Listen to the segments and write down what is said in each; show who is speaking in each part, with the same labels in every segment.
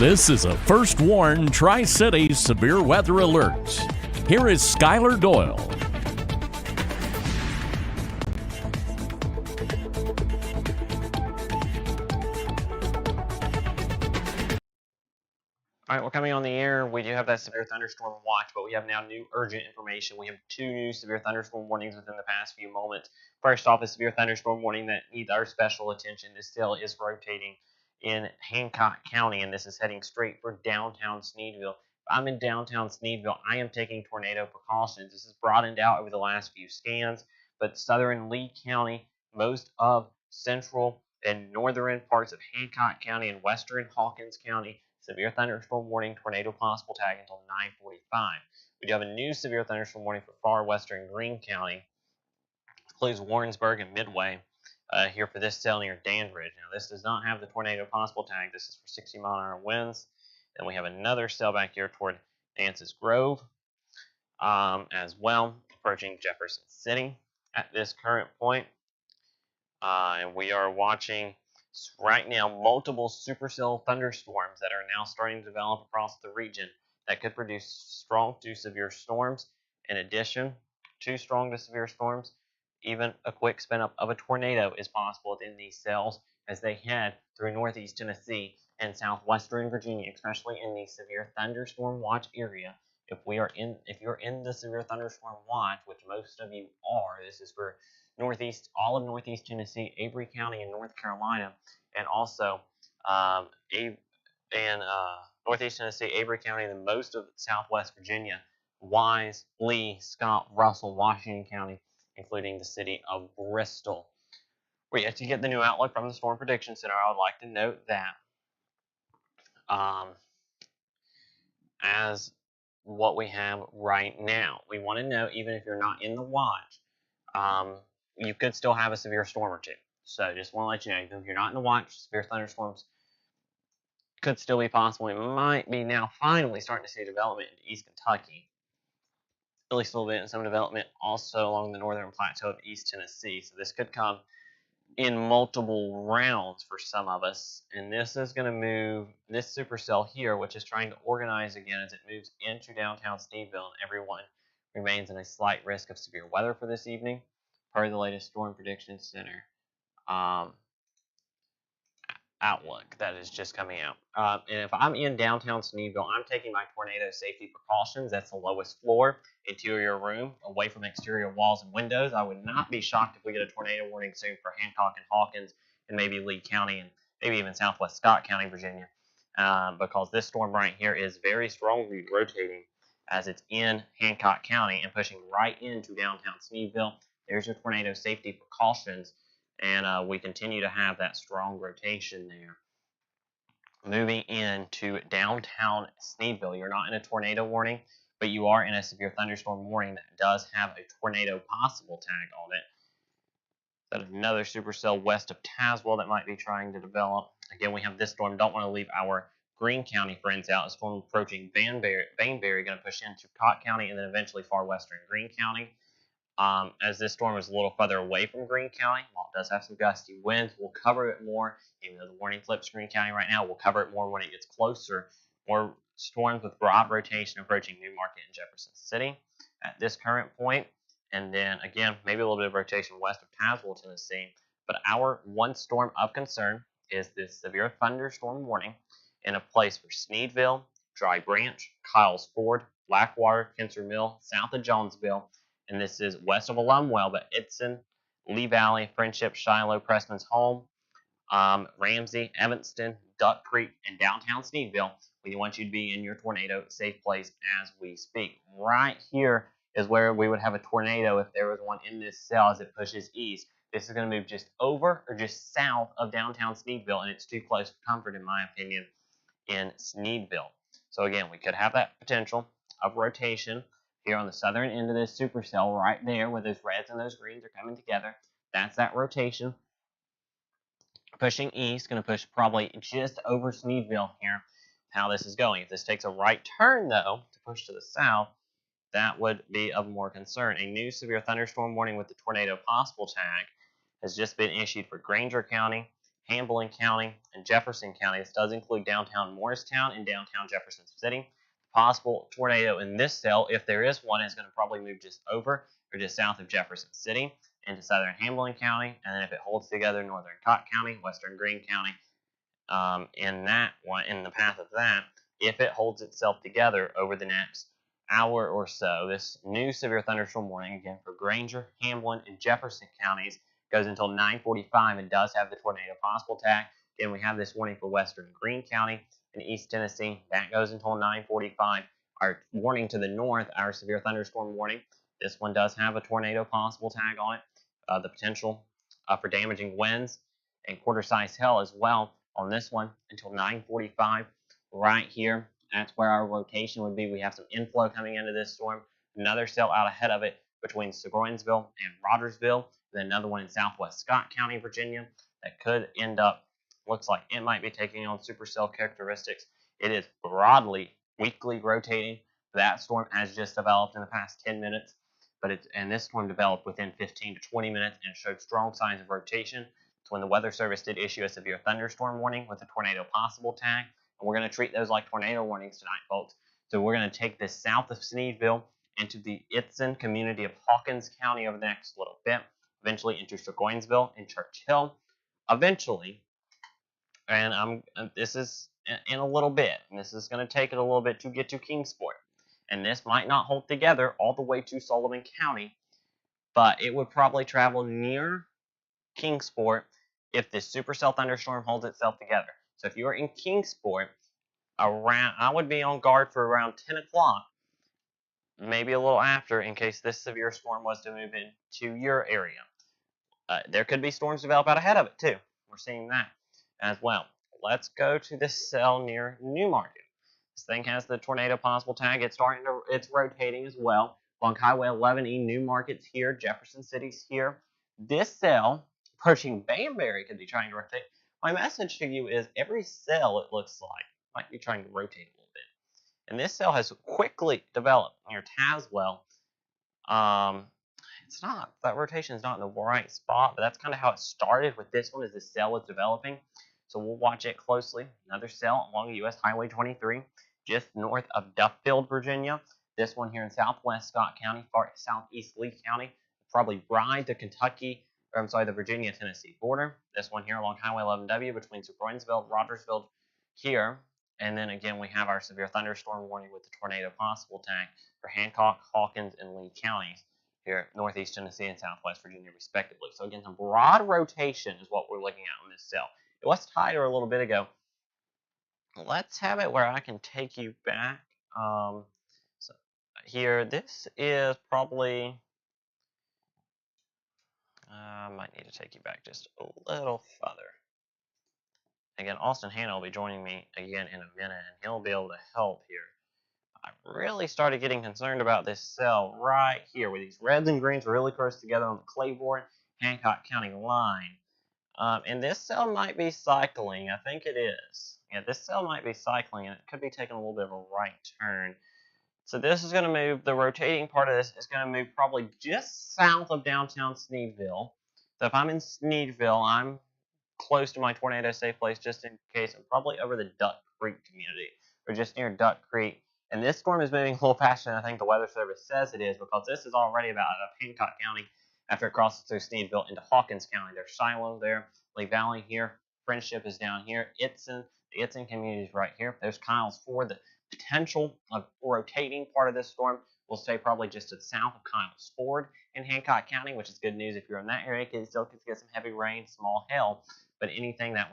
Speaker 1: This is a First Warn Tri-City Severe Weather Alert. Here is Skylar Doyle.
Speaker 2: All right, we're coming on the air. We do have that severe thunderstorm watch, but we have now new urgent information. We have 2 new severe thunderstorm warnings within the past few moments. First off, a severe thunderstorm warning that needs our special attention. This still is rotating in Hancock County, and this is heading straight for downtown Sneedville. If I'm in downtown Sneedville, I am taking tornado precautions. This is broadened out over the last few scans, but southern Lee County, most of central and northern parts of Hancock County and western Hawkins County, severe thunderstorm warning, tornado possible tag until 9:45. We do have a new severe thunderstorm warning for far western Greene County. It includes Warrensburg and Midway here for this cell near Dandridge. Now, this does not have the tornado possible tag. This is for 60-mile-an-hour winds. Then we have another cell back here toward Dances Grove as well, approaching Jefferson City at this current point. And we are watching right now multiple supercell thunderstorms that are now starting to develop across the region that could produce strong to severe storms. In addition to strong to severe storms, even a quick spin up of a tornado is possible within these cells as they head through northeast Tennessee and southwestern Virginia, especially in the severe thunderstorm watch area. If you're in the severe thunderstorm watch, which most of you are, this is for all of northeast Tennessee, Avery County, and North Carolina, and also northeast Tennessee, Avery County, and most of southwest Virginia, Wise, Lee, Scott, Russell, Washington County, including the city of Bristol. We're yet to get the new outlook from the Storm Prediction Center. I would like to note that as what we have right now, we want to know, even if you're not in the watch, you could still have a severe storm or two. So just want to let you know, even if you're not in the watch, severe thunderstorms could still be possible. We might be now finally starting to see development in East Kentucky. At least a little bit, and some development also along the northern plateau of East Tennessee. So this could come in multiple rounds for some of us. And this is going to move this supercell here, which is trying to organize again as it moves into downtown Sneedville, and everyone remains in a slight risk of severe weather for this evening, per the latest Storm Prediction Center outlook that is just coming out. And if I'm in downtown Sneedville, I'm taking my tornado safety precautions. That's the lowest floor, interior room, away from exterior walls and windows. I would not be shocked if we get a tornado warning soon for Hancock and Hawkins and maybe Lee County and maybe even southwest Scott County, Virginia, because this storm right here is very strongly rotating as it's in Hancock County and pushing right into downtown Sneedville. There's your tornado safety precautions. And we continue to have that strong rotation there. Moving into downtown Sneedville, you're not in a tornado warning, but you are in a severe thunderstorm warning that does have a tornado possible tag on it. That's another supercell west of Tazewell that might be trying to develop. Again, we have this storm. Don't want to leave our Greene County friends out. A storm approaching Bainbury, going to push into Cott County and then eventually far western Greene County. As this storm is a little further away from Greene County, while it does have some gusty winds, we'll cover it more. Even though the warning flips Greene County right now, we'll cover it more when it gets closer. More storms with broad rotation approaching Newmarket and Jefferson City at this current point. And then, again, maybe a little bit of rotation west of Tazewell, Tennessee. But our one storm of concern is this severe thunderstorm warning in a place for Sneedville, Dry Branch, Kyles Ford, Blackwater, Kinser Mill, south of Jonesville. And this is west of Alumwell, but Itson, Lee Valley, Friendship, Shiloh, Pressman's Home, Ramsey, Evanston, Duck Creek, and downtown Sneedville. We want you to be in your tornado safe place as we speak. Right here is where we would have a tornado if there was one in this cell as it pushes east. This is going to move just over or just south of downtown Sneedville, and it's too close for comfort, in my opinion, in Sneedville. So again, we could have that potential of rotation here on the southern end of this supercell right there where those reds and those greens are coming together. That's that rotation. Pushing east, going to push probably just over Sneedville here, how this is going. If this takes a right turn, though, to push to the south, that would be of more concern. A new severe thunderstorm warning with the tornado possible tag has just been issued for Granger County Hamblin County, and Jefferson County. This does include downtown Morristown and downtown Jefferson City. Possible tornado in this cell, if there is one, is going to probably move just over or just south of Jefferson City into southern Hamblin County, and then if it holds together, northern Cott County, western Greene County. In that one, in the path of that, if it holds itself together over the next hour or so, this new severe thunderstorm warning again for Granger, Hamblin, and Jefferson counties goes until 9:45 and does have the tornado possible tag. Again, we have this warning for western Greene County and East Tennessee. That goes until 9:45. Our warning to the north, our severe thunderstorm warning, this one does have a tornado possible tag on it. The potential for damaging winds and quarter-size hail as well on this one until 9:45. Right here, that's where our rotation would be. We have some inflow coming into this storm. Another cell out ahead of it between Segroinsville and Rogersville. Then another one in southwest Scott County, Virginia, that could end up, looks like it might be taking on supercell characteristics. It is broadly weakly rotating. That storm has just developed in the past 10 minutes, and this storm developed within 15 to 20 minutes and showed strong signs of rotation. It's when the Weather Service did issue a severe thunderstorm warning with a tornado possible tag. And we're going to treat those like tornado warnings tonight, folks. So we're going to take this south of Sneedville into the Itsen community of Hawkins County over the next little bit, eventually into Segroinsville and Church Hill. Eventually, and this is in a little bit, and this is going to take it a little bit to get to Kingsport. And this might not hold together all the way to Sullivan County, but it would probably travel near Kingsport if this supercell thunderstorm holds itself together. So if you're in Kingsport, I would be on guard for around 10 o'clock, maybe a little after, in case this severe storm was to move into your area. There could be storms develop out ahead of it, too. We're seeing that as well. Let's go to this cell near Newmarket. This thing has the tornado possible tag. It's rotating as well. Along Highway 11E, Newmarket's here. Jefferson City's here. This cell, approaching Banbury, could be trying to rotate. My message to you is every cell, it looks like, might be trying to rotate a little bit. And this cell has quickly developed near Tazewell. That rotation is not in the right spot, but that's kind of how it started with this one as the cell is developing. So we'll watch it closely. Another cell along US Highway 23, just north of Duffield, Virginia. This one here in southwest Scott County, far southeast Lee County. Probably ride to the Virginia-Tennessee border. This one here along Highway 11W between Segroinsville, Rogersville here. And then again, we have our severe thunderstorm warning with the tornado possible tag for Hancock, Hawkins, and Lee counties here, northeast Tennessee and southwest Virginia, respectively. So again, some broad rotation is what we're looking at on this cell. It was tighter a little bit ago. Let's have it where I can take you back. So here, this is probably... I might need to take you back just a little further. Again, Austin Hanna will be joining me again in a minute, and he'll be able to help here. I really started getting concerned about this cell right here, where these reds and greens are really close together on the Claiborne, Hancock County line. And this cell might be cycling. I think it is. Yeah, this cell might be cycling, and it could be taking a little bit of a right turn. So this is going to move, the rotating part of this is going to move probably just south of downtown Sneedville. So if I'm in Sneedville, I'm close to my tornado safe place just in case. I'm probably over the Duck Creek community, or just near Duck Creek. And this storm is moving a little faster than I think the Weather Service says it is, because this is already about out of Hancock County after it crosses through Sneedville into Hawkins County. There's Shiloh there, Lee Valley here, Friendship is down here, the Itsen community is right here. There's Kyles Ford. The potential of rotating part of this storm will stay probably just to the south of Kyles Ford in Hancock County, which is good news if you're in that area, because you still could get some heavy rain, small hail, but anything that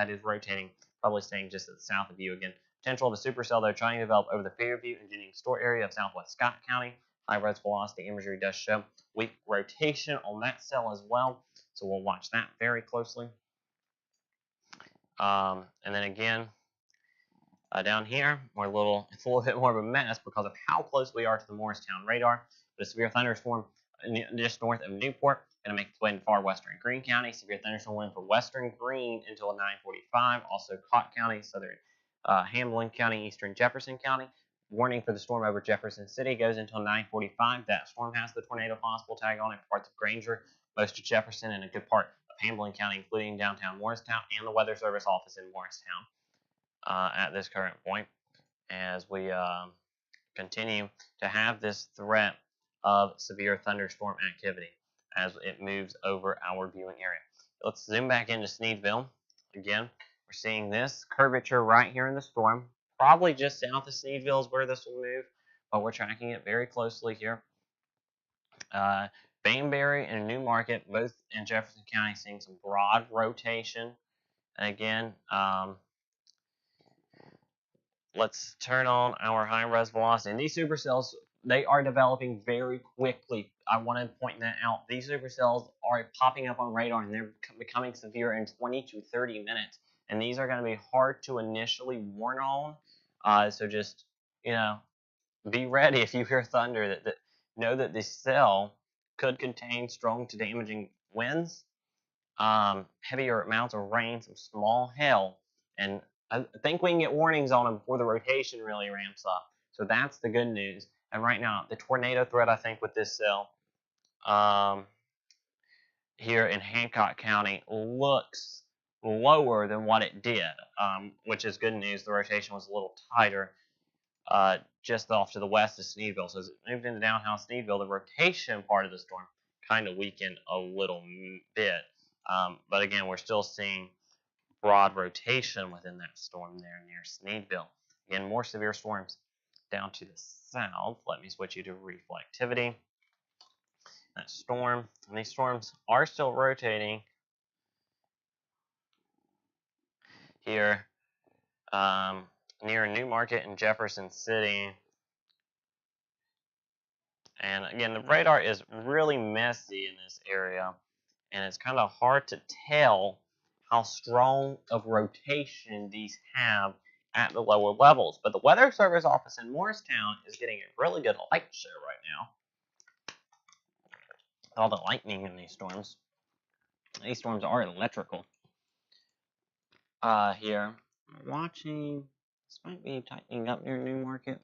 Speaker 2: is rotating probably staying just to the south of you. Again, potential of a supercell they're trying to develop over the Fairview and Jennings Store area of southwest Scott County. High roads velocity imagery does show weak rotation on that cell as well, so we'll watch that very closely. And then again, down here, it's a little bit more of a mess because of how close we are to the Morristown radar. But a severe thunderstorm just north of Newport, going to make its way into far western Greene County. Severe thunderstorm wind for western Greene until 9:45. Also Cott County, southern Hamblin County, eastern Jefferson County. Warning for the storm over Jefferson City goes until 9:45. That storm has the tornado possible tag on it. Parts of Granger, most of Jefferson, and a good part Hamblin County, including downtown Morristown and the Weather Service office in Morristown at this current point, as we continue to have this threat of severe thunderstorm activity as it moves over our viewing area. Let's zoom back into Sneedville. Again, we're seeing this curvature right here in the storm. Probably just south of Sneedville is where this will move, but we're tracking it very closely here. Bainbury and Newmarket, both in Jefferson County, seeing some broad rotation. And again, let's turn on our high-res velocity. And these supercells, they are developing very quickly. I want to point that out. These supercells are popping up on radar, and they're becoming severe in 20 to 30 minutes. And these are going to be hard to initially warn on. So just, be ready if you hear thunder. That know that this cell could contain strong to damaging winds, heavier amounts of rain, some small hail, and I think we can get warnings on them before the rotation really ramps up. So that's the good news. And right now, the tornado threat, I think, with this cell here in Hancock County looks lower than what it did, which is good news. The rotation was a little tighter just off to the west of Sneedville. So as it moved into downtown Sneedville, the rotation part of the storm kind of weakened a little bit. But again, we're still seeing broad rotation within that storm there near Sneedville. Again, more severe storms down to the south. Let me switch you to reflectivity. That storm, and these storms are still rotating here near Newmarket and Jefferson City. And again, the radar is really messy in this area, and it's kind of hard to tell how strong of rotation these have at the lower levels. But the Weather Service office in Morristown is getting a really good light show right now. All the lightning in these storms. These storms are electrical. Here, I'm watching. This might be tightening up near Newmarket.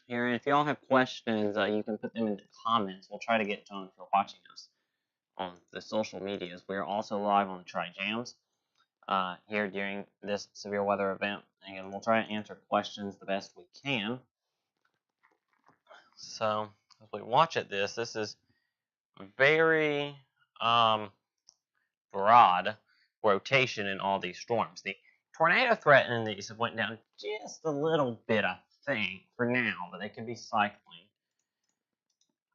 Speaker 2: Here, if y'all have questions, you can put them into comments. We'll try to get to them if you're watching us on the social medias. We're also live on the Tri-Jams here during this severe weather event. Again, we'll try to answer questions the best we can. So, as we watch at this is very broad rotation in all these storms. The tornado threat in these went down just a little bit, I think, for now, but they could be cycling.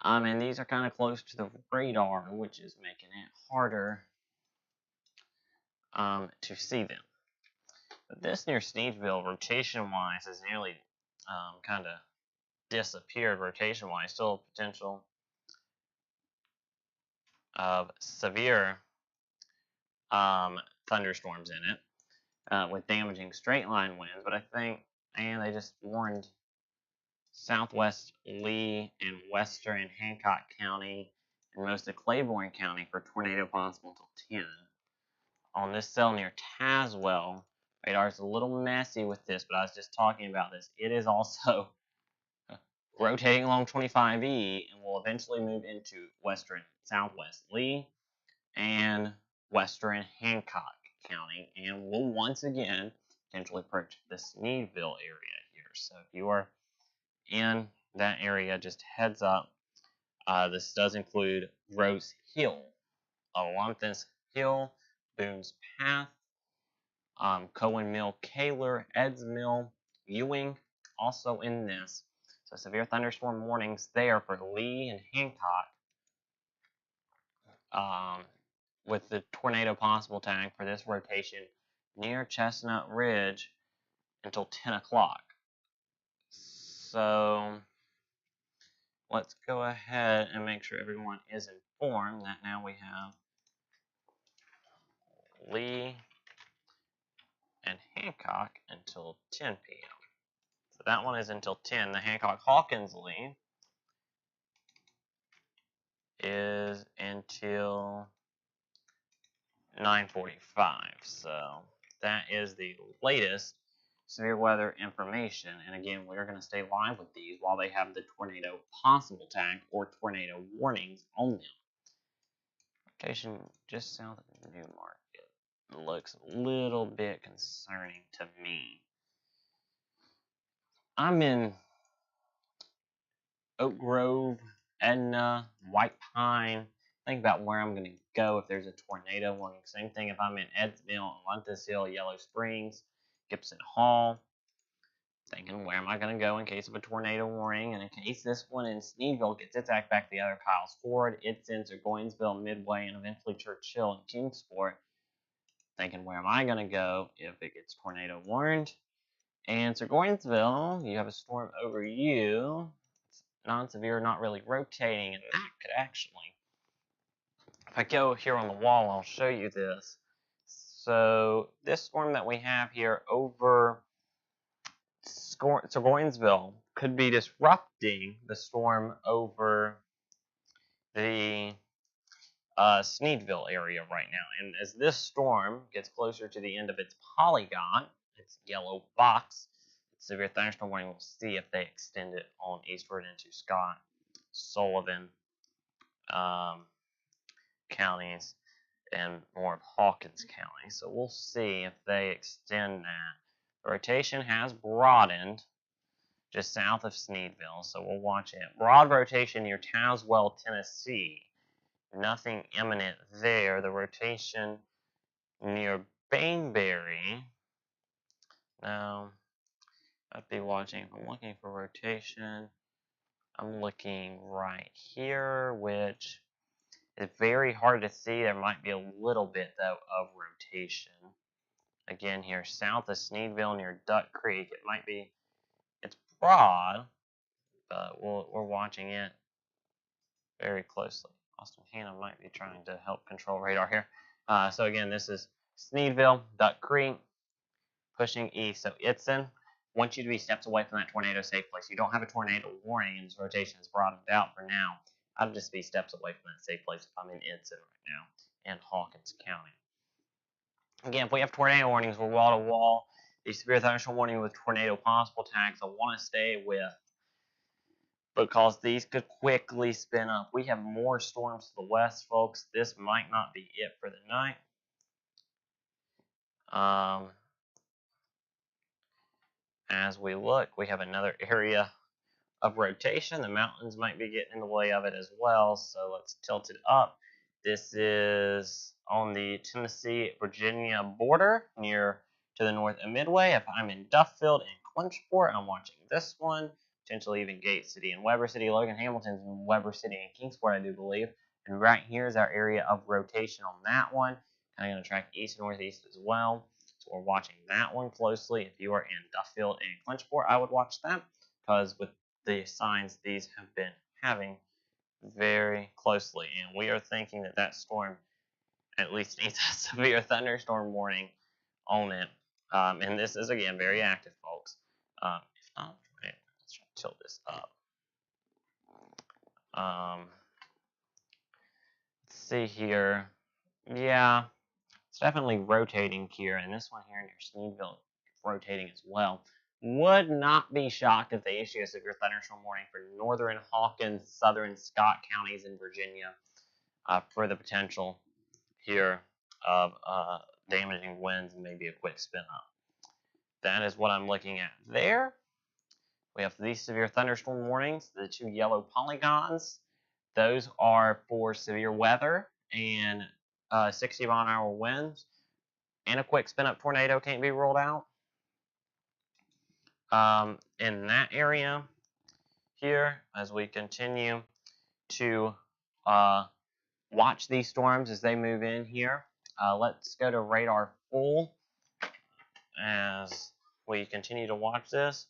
Speaker 2: And these are kind of close to the radar, which is making it harder to see them. But this near Sneedville, rotation-wise, has nearly kind of disappeared rotation-wise. Still potential of severe thunderstorms in it with damaging straight-line winds. But I think, and they just warned southwest Lee and western Hancock County and most of Claiborne County for tornado possible until 10. On this cell near Tazewell, radar is a little messy with this, but I was just talking about this. It is also rotating along 25E and will eventually move into western southwest Lee and western Hancock County, and will once again potentially approach the Sneedville area here. So if you are in that area, just heads up. This does include Rose Hill, Olympus Hill, Boone's Path, Cohen Mill, Kaler, Eds Mill, Ewing, also in this. So severe thunderstorm warnings there for Lee and Hancock, with the tornado possible tag for this rotation near Chestnut Ridge until 10 o'clock. So let's go ahead and make sure everyone is informed that now we have Lee and Hancock until 10 p.m. So that one is until 10. The Hancock-Hawkins Lee is until 9:45. So that is the latest severe weather information. And again, we're going to stay live with these while they have the tornado possible tag or tornado warnings on them. Rotation just south of the New Market looks a little bit concerning to me. I'm in Oak Grove, Edna, White Pine. Think about where I'm going to go if there's a tornado warning. Same thing if I'm in Edsville, Luntis Hill, Yellow Springs, Gibson Hall. Thinking where am I going to go in case of a tornado warning, and in case this one in Sneedville gets its act back the other Kyles Ford, it's in Goinsville, Midway, and eventually Churchill and Kingsport. Thinking where am I going to go if it gets tornado warned. And Goinsville, you have a storm over you. It's non-severe, not really rotating, and that could actually, if I go here on the wall, I'll show you this. So this storm that we have here over Goinsville could be disrupting the storm over the Sneedville area right now. And as this storm gets closer to the end of its polygon, its yellow box, its severe thunderstorm warning, we'll see if they extend it on eastward into Scott, Sullivan counties, and more of Hawkins County. So we'll see if they extend that. The rotation has broadened just south of Sneedville, so we'll watch it. Broad rotation near Tazewell, Tennessee. Nothing imminent there. The rotation near Bainbury. Now, I'd be watching. If I'm looking for rotation, I'm looking right here, which is very hard to see. There might be a little bit, though, of rotation. Again, here south of Sneedville near Duck Creek. It might be, it's broad, but we're watching it very closely. Austin Hannah might be trying to help control radar here. So again, this is Sneedville, Duck Creek, pushing east. So Itzen wants you to be steps away from that tornado safe place. You don't have a tornado warning, and this rotation is broadened out for now. I'd just be steps away from that safe place if I'm in Itzen right now in Hawkins County. Again, if we have tornado warnings, we're wall to wall. The severe thunderstorm warning with tornado possible tags, I want to stay with, because these could quickly spin up. We have more storms to the west, folks. This might not be it for the night. As we look, we have another area of rotation. The mountains might be getting in the way of it as well, so let's tilt it up. This is on the Tennessee-Virginia border, near to the north of Midway. If I'm in Duffield and Clinchport, I'm watching this one. Potentially even Gate City and Weber City. Logan Hamilton's in Weber City and Kingsport, I do believe. And right here is our area of rotation on that one. Kind of going to track east and northeast as well. So we're watching that one closely. If you are in Duffield and Clinchport, I would watch that, because with the signs these have been having very closely, and we are thinking that that storm at least needs a severe thunderstorm warning on it. And this is, again, very active, folks. If not, let's try to tilt this up. Let's see here. Yeah, it's definitely rotating here, and this one here near Sneedville rotating as well. Would not be shocked if they issue a severe thunderstorm warning for northern Hawkins, southern Scott counties in Virginia for the potential here of damaging winds and maybe a quick spin up. That is what I'm looking at there. We have these severe thunderstorm warnings, the two yellow polygons. Those are for severe weather and 60-mile-an-hour winds. And a quick spin up tornado can't be ruled out. In that area here, as we continue to watch these storms as they move in here. Let's go to radar full as we continue to watch this.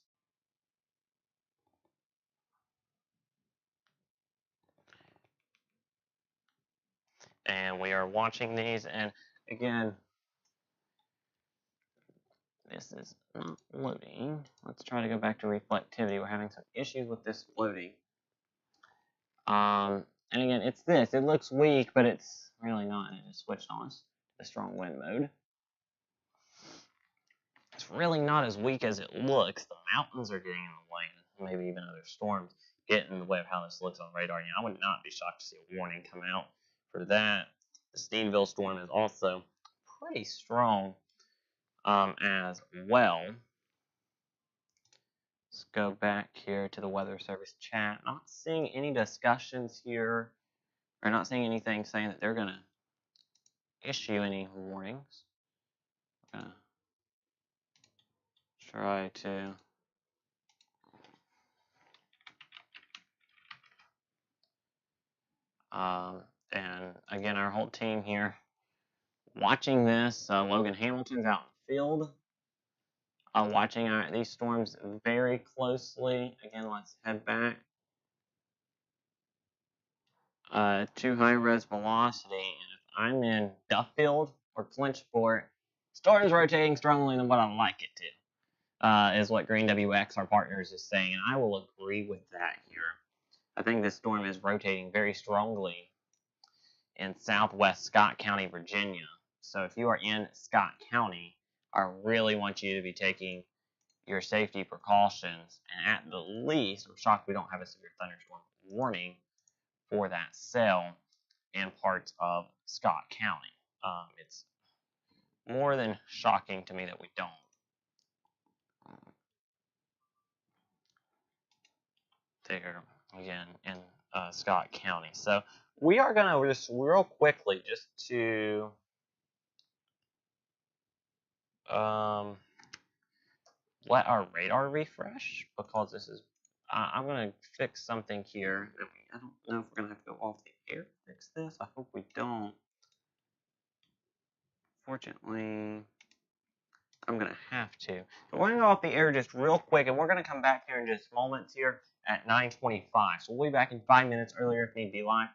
Speaker 2: And we are watching these, and again, this is not loading. Let's try to go back to reflectivity. We're having some issues with this loading. And again, it's this. It looks weak, but it's really not. It just switched on us to strong wind mode. it's really not as weak as it looks. The mountains are getting in the way, maybe even other storms get in the way of how this looks on radar. I would not be shocked to see a warning come out for that. The Steenville storm is also pretty strong as well. Let's go back here to the Weather Service chat. Not seeing any discussions here, or not seeing anything saying that they're going to issue any warnings. I'm going to try to and again, our whole team here watching this. Logan Hamilton's out in the field, watching these storms very closely. Again, let's head back to high res velocity. And if I'm in Duffield or Clinchport, storm's rotating strongly than what I like it to. Is what Green WX, our partners, is saying, and I will agree with that here. I think this storm is rotating very strongly in southwest Scott County, Virginia. So if you are in Scott County, I really want you to be taking your safety precautions. And at the least, I'm shocked we don't have a severe thunderstorm warning for that cell in parts of Scott County. It's more than shocking to me that we don't. There again in Scott County. So we are going to just real quickly just to let our radar refresh, because this is I'm going to fix something here. I don't know if we're going to have to go off the air to fix this. I hope we don't. Fortunately, I'm going to have to. But we're going to go off the air just real quick, and we're going to come back here in just moments here at 9:25. So we'll be back in 5 minutes earlier if need be live.